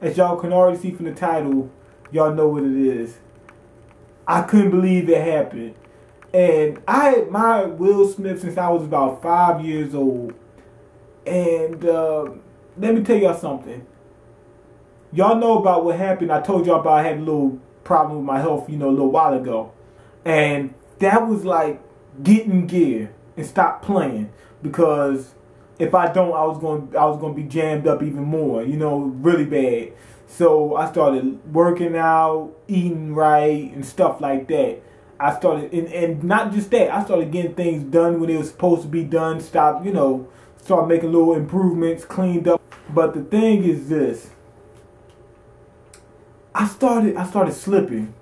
as y'all can already see from the title, y'all know what it is. I couldn't believe it happened. And I admired Will Smith since I was about 5 years old. And let me tell y'all something. Y'all know about what happened. I told y'all about I had a little problem with my health, a little while ago. And that was like get in gear and stop playing, because if I don't, I was going to be jammed up even more, really bad. So I started working out, eating right, and stuff like that. I started, and not just that, I started getting things done when it was supposed to be done. Start making little improvements, cleaned up. But the thing is this. I started slipping.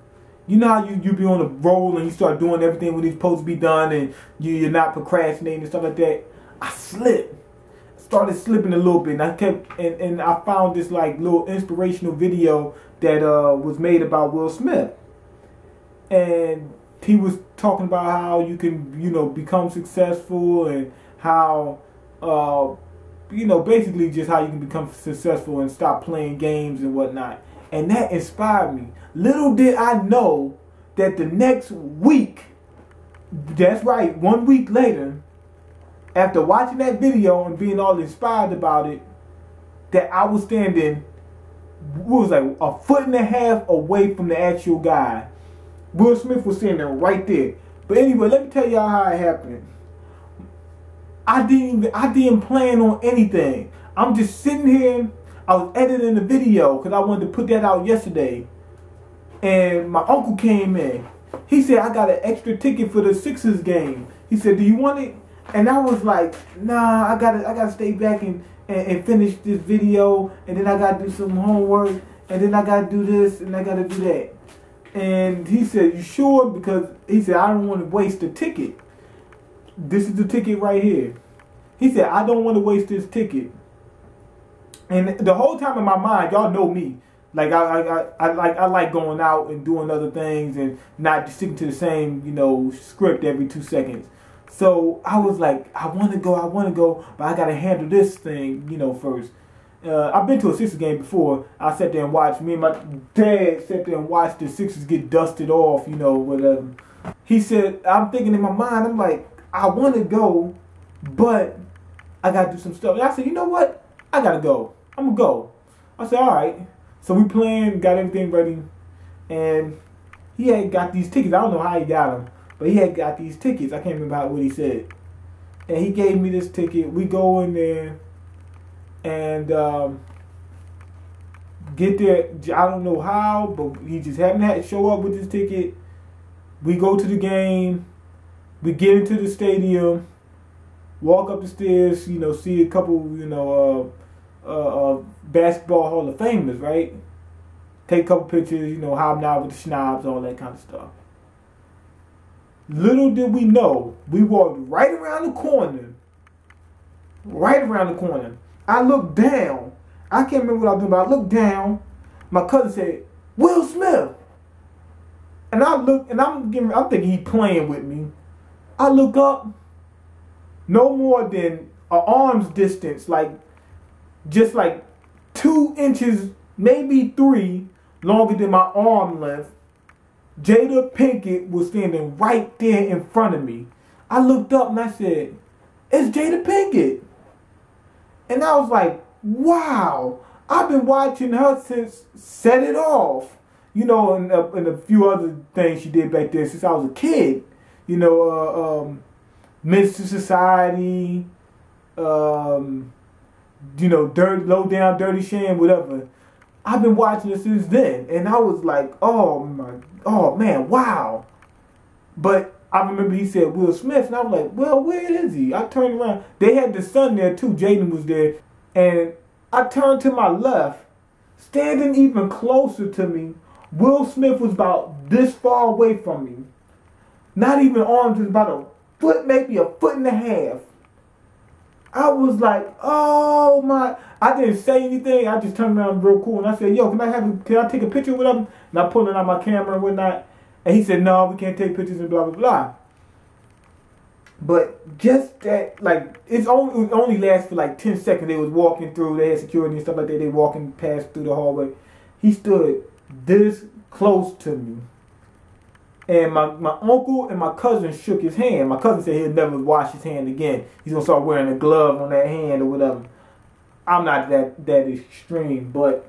You know how you be on a roll and you start doing everything when it's supposed to be done, and you're not procrastinating and stuff like that. I slipped. Started slipping a little bit, and I kept and I found this like little inspirational video that was made about Will Smith, and he was talking about how you can become successful, and how basically just how you can become successful and stop playing games and whatnot. And that inspired me. Little did I know that the next week, that's right, 1 week later, after watching that video and being all inspired about it, that I was standing, what was like a foot and a half away from the actual guy. Will Smith was standing right there. But anyway, let me tell y'all how it happened. I didn't plan on anything. I'm just sitting here. I was editing the video because I wanted to put that out yesterday. And my uncle came in. He said, I got an extra ticket for the Sixers game. He said, do you want it? And I was like, nah, I gotta stay back and finish this video, and then I gotta do some homework, and then I gotta do this, and I gotta do that. And he said, you sure? Because he said, I don't want to waste the ticket. This is the ticket right here. He said, I don't want to waste this ticket. And the whole time in my mind, y'all know me. Like I like going out and doing other things and not just sticking to the same, script every 2 seconds. So I was like, I want to go, but I got to handle this thing, first. I've been to a Sixers game before. I sat there and watched. Me and my dad sat there and watched the Sixers get dusted off, whatever. He said, I'm thinking in my mind, I'm like, I want to go, but I got to do some stuff. And I said, you know what? I got to go. I'm going to go. I said, all right. So we planned, got everything ready, and he had got these tickets. I don't know how he got them, but he had got these tickets. I can't remember what he said. And he gave me this ticket. We go in there and get there. I don't know how, but he just happened to show up with this ticket. We go to the game. We get into the stadium, walk up the stairs, see a couple, basketball Hall of Famers, right? Take a couple pictures, hobnob with the schnapps, all that kind of stuff. Little did we know, we walked right around the corner. Right around the corner. I looked down. I can't remember what I was doing, but I looked down. My cousin said, Will Smith. And I look, and I'm thinking he playing with me. I look up, no more than an arm's distance, just like 2 inches, maybe 3, longer than my arm length. Jada Pinkett was standing right there in front of me. I looked up and I said, it's Jada Pinkett. And I was like, wow, I've been watching her since Set It Off. And a few other things she did back there since I was a kid. Mr. Society, Dirty, Low Down, Dirty Shame, whatever. I've been watching it since then, and I was like, oh man, wow. But I remember he said Will Smith, and I was like, well, where is he? I turned around. They had the son there too. Jaden was there, and I turned to my left, standing even closer to me. Will Smith was about this far away from me. Not even arms, just about a foot, maybe a foot and a half. I was like, oh my. I didn't say anything. I just turned around real cool and I said, yo, can I take a picture with him? And I pulled out my camera and whatnot. And he said, no, we can't take pictures and blah, blah, blah. But just that, like, it only lasts for like 10 seconds. They was walking through, they had security and stuff like that. They walking past through the hallway. He stood this close to me. And my uncle and my cousin shook his hand. My cousin said he'll never wash his hand again. He's going to start wearing a glove on that hand or whatever. I'm not that extreme. But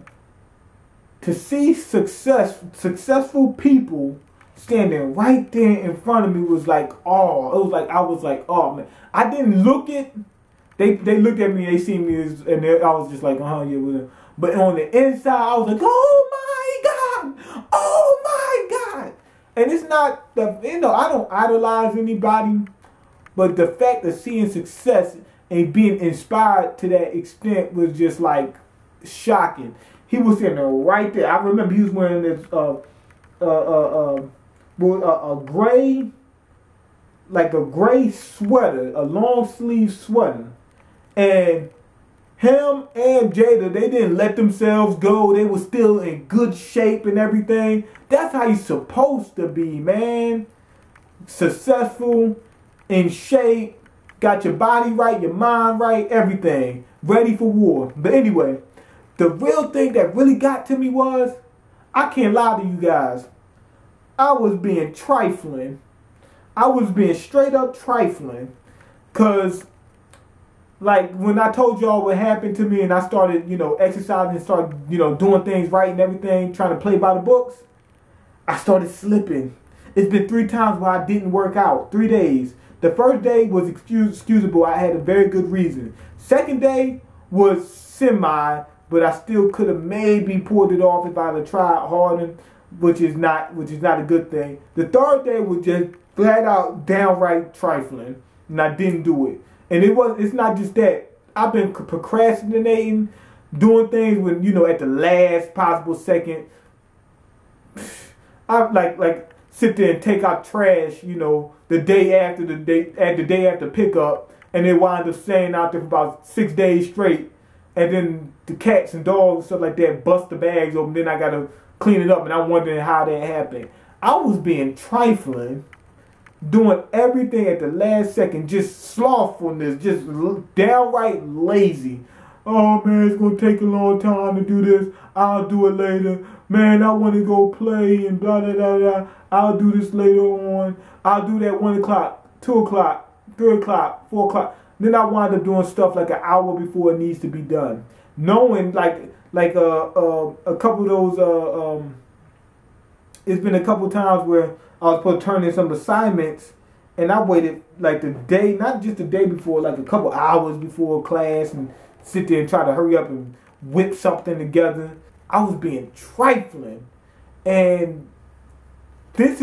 to see successful people standing right there in front of me was like, oh, it was like, I was like, oh, man. I didn't look at, they looked at me, they see me, and I was just like, yeah, whatever. But on the inside, I was like, oh my God, oh my God. And it's not, I don't idolize anybody, but the fact of seeing success and being inspired to that extent was just like shocking. He was sitting there right there. I remember he was wearing this, a gray sweater, a long sleeve sweater. And him and Jada, they didn't let themselves go. They were still in good shape and everything. That's how you're supposed to be, man. Successful, in shape, got your body right, your mind right, everything. Ready for war. But anyway, the real thing that really got to me was, I can't lie to you guys, I was being trifling. I was being straight up trifling. Because, like, when I told y'all what happened to me and I started, exercising and started, doing things right and everything, trying to play by the books, I started slipping. It's been 3 times where I didn't work out. 3 days. The first day was excusable. I had a very good reason. Second day was semi, but I still could have maybe pulled it off if I had tried harder, which is not a good thing. The third day was just flat out downright trifling, and I didn't do it. And it's not just that. I've been procrastinating, doing things when, at the last possible second. I like sit there and take out trash, the day after pickup, and they wind up staying out there for about 6 days straight. And then the cats and dogs and stuff like that bust the bags open. Then I gotta clean it up, and I'm wondering how that happened. I was being trifling, doing everything at the last second, just slothfulness, just downright lazy. Oh man, it's gonna take a long time to do this. I'll do it later. Man, I want to go play and blah blah blah blah. I'll do this later on. I'll do that 1 o'clock, 2 o'clock, 3 o'clock, 4 o'clock. Then I wind up doing stuff like an hour before it needs to be done, knowing like a couple of those. It's been a couple times where I was supposed to turn in some assignments, and I waited like the day, not just the day before, like a couple hours before class, and sit there and try to hurry up and whip something together. I was being trifling, and these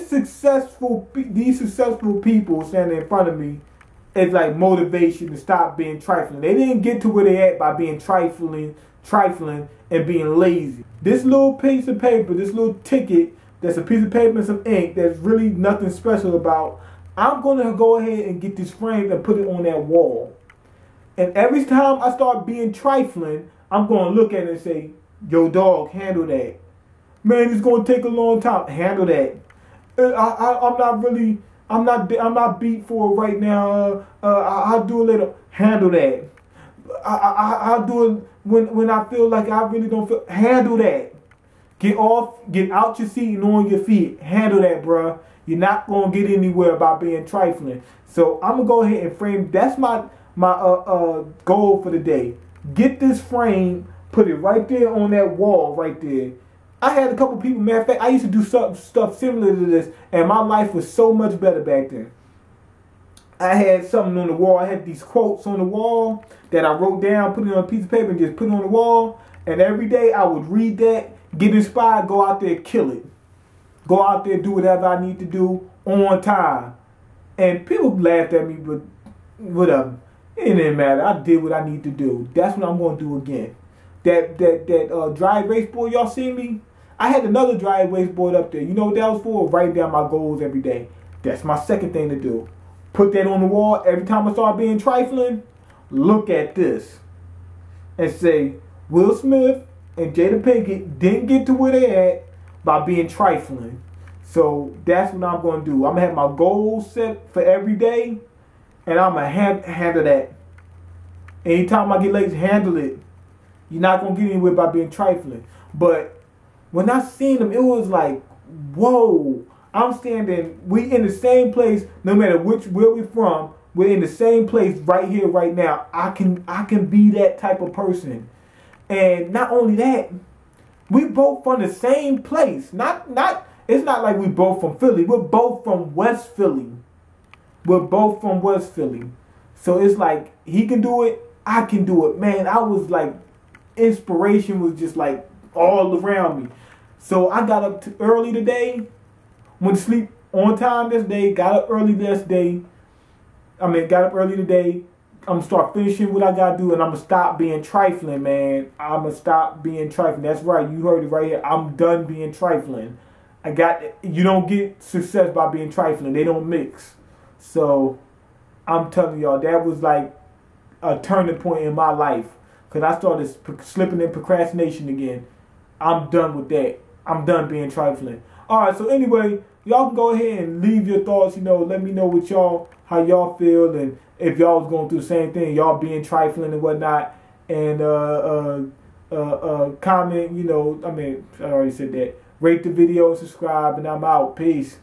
successful people standing in front of me is like motivation to stop being trifling. They didn't get to where they at by being trifling, and being lazy. This little piece of paper, this little ticket, that's a piece of paper and some ink that's really nothing special about, I'm going to go ahead and get this framed and put it on that wall. And every time I start being trifling, I'm going to look at it and say, yo dog, handle that. Man, it's going to take a long time. Handle that. I'm not beat for it right now. I'll do it later. Handle that. I'll do it when I feel like I really don't feel. Handle that. Get out your seat and on your feet. Handle that, bruh. You're not going to get anywhere by being trifling. So I'm going to go ahead and frame. That's my goal for the day. Get this frame, put it right there on that wall right there. I had a couple people, matter of fact, I used to do stuff similar to this, and my life was so much better back then. I had something on the wall. I had these quotes on the wall that I wrote down, put it on a piece of paper, and just put it on the wall. And every day I would read that, get inspired, go out there, kill it. Go out there, do whatever I need to do on time. And people laughed at me, but whatever. It didn't matter. I did what I need to do. That's what I'm going to do again. That dry erase board y'all see me? I had another dry erase board up there. You know what that was for? Writing down my goals every day. That's my second thing to do. Put that on the wall. Every time I start being trifling, look at this. And say, Will Smith and Jada Pinkett didn't get to where they at by being trifling. So that's what I'm going to do. I'm going to have my goals set for every day. and I'ma handle that. Anytime I get lazy, handle it. You're not gonna get anywhere by being trifling. But when I seen him, it was like, whoa. I'm standing, we in the same place, no matter where we from, we're in the same place right here, right now. I can be that type of person. And not only that, we both from the same place. It's not like we both from Philly. We're both from West Philly. We're both from West Philly. So it's like, he can do it, I can do it. Man, I was like, inspiration was just like all around me. So I got up early today, went to sleep on time this day, got up early today. I'm going to start finishing what I got to do, and I'm going to stop being trifling, man. I'm going to stop being trifling. That's right. You heard it right here. I'm done being trifling. You don't get success by being trifling. They don't mix. So I'm telling y'all, that was like a turning point in my life. Because I started slipping in procrastination again. I'm done with that. I'm done being trifling. All right, so anyway, y'all can go ahead and leave your thoughts. Let me know what how y'all feel, and if y'all was going through the same thing, y'all being trifling and whatnot. And comment. I already said that. Rate the video, subscribe, and I'm out. Peace.